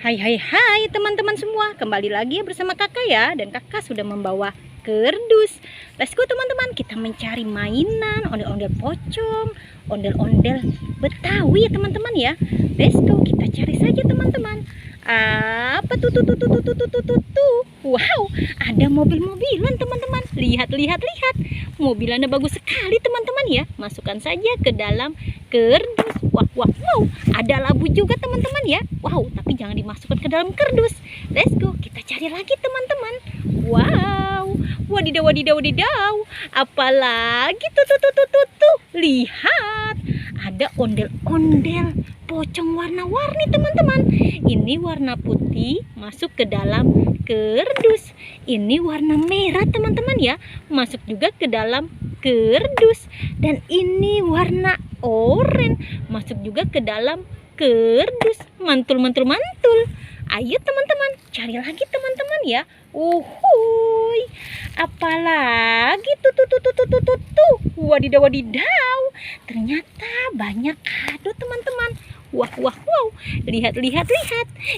Hai hai hai teman-teman semua, kembali lagi bersama kakak ya. Dan kakak sudah membawa kerdus. Let's go teman-teman, kita mencari mainan ondel-ondel pocong, ondel-ondel Betawi ya teman-teman ya. Let's go, kita cari saja teman-teman. Apa tuh. Wow, ada mobil-mobilan teman-teman. Lihat. Mobilannya bagus sekali teman-teman ya. Masukkan saja ke dalam kerdus. Wow, ada labu juga teman-teman ya. Wow, tapi jangan dimasukkan ke dalam kerdus. Let's go, kita cari lagi teman-teman. Wow, wadidaw. Apalagi tuh. Lihat, ada ondel-ondel pocong warna-warni teman-teman. Ini warna putih masuk ke dalam kerdus. Ini warna merah teman-teman ya, masuk juga ke dalam kerdus. Dan ini warna oranye masuk juga ke dalam kerdus. Mantul. Ayo teman-teman, cari lagi teman-teman ya. Uhuy, apalagi tuh. Wadidaw. Ternyata banyak kado teman-teman. Wow. Lihat.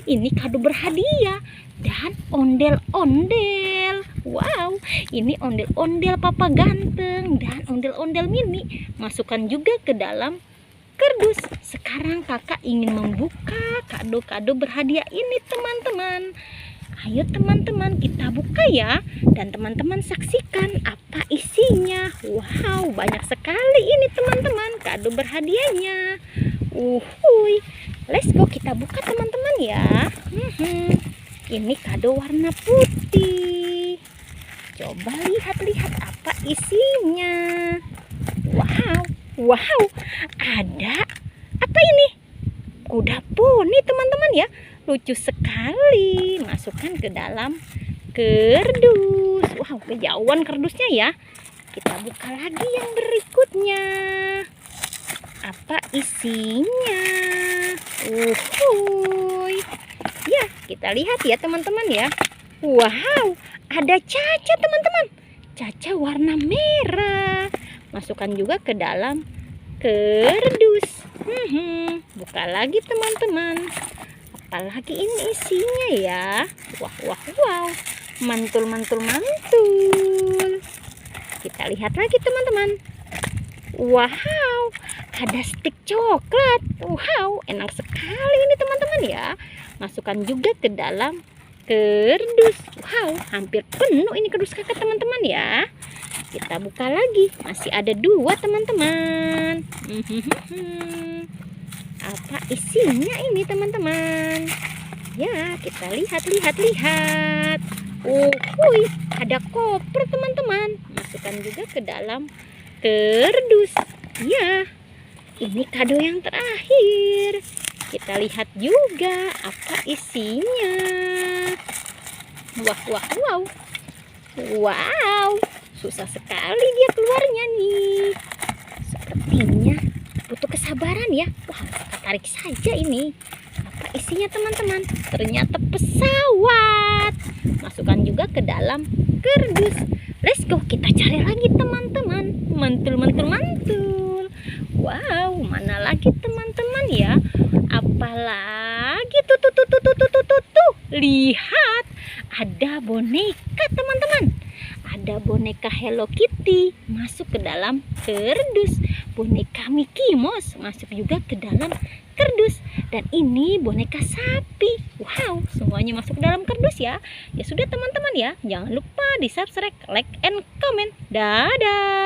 Ini kado berhadiah dan ondel-ondel. Wow, ini ondel-ondel Papa Ganteng dan ondel-ondel Mini. Masukkan juga ke dalam kerdus. Sekarang kakak ingin membuka kado-kado berhadiah ini teman-teman. Ayo teman-teman, kita buka ya. Dan teman-teman saksikan apa isinya. Wow, banyak sekali ini teman-teman kado berhadiahnya. Uhuy, let's go, kita buka teman-teman ya. Ini kado warna putih. Coba lihat apa isinya. Wow, ada apa ini? Kuda poni teman-teman ya. Lucu sekali. Masukkan ke dalam kerdus. Wow, kejauhan kerdusnya ya. Kita buka lagi yang berikutnya. Apa isinya? Uhuy. Ya, kita lihat ya teman-teman ya. Wow, ada Caca teman-teman. Caca warna merah. Masukkan juga ke dalam kerdus. Buka lagi teman-teman. Apalagi ini isinya ya. Wow. Mantul. Kita lihat lagi teman-teman. Wow, ada stik coklat. Wow, enak sekali ini teman-teman ya. Masukkan juga ke dalam kerdus. Wow, hampir penuh ini kerdus kakak teman-teman ya. Kita buka lagi, masih ada 2 teman-teman. Apa isinya ini teman-teman? Ya, kita lihat. Uhuy, ada koper teman-teman. Masukkan juga ke dalam kerdus. Ya, ini kado yang terakhir. Kita lihat juga apa isinya. Wow, susah sekali dia keluarnya nih. Sepertinya butuh kesabaran ya. Wah, kita tarik saja ini. Apa isinya teman-teman? Ternyata pesawat. Masukkan juga ke dalam kerdus. Let's go, kita cari lagi teman-teman. Mantul. Wow, mana lagi teman-teman ya? Apalagi tuh. Lihat, ada boneka teman-teman. Ada boneka Hello Kitty masuk ke dalam kerdus. Boneka Mickey Mouse masuk juga ke dalam kerdus. Dan ini boneka sapi. Wow, semuanya masuk ke dalam kerdus ya. Ya sudah teman-teman ya, jangan lupa di subscribe, like, and comment. Dadah.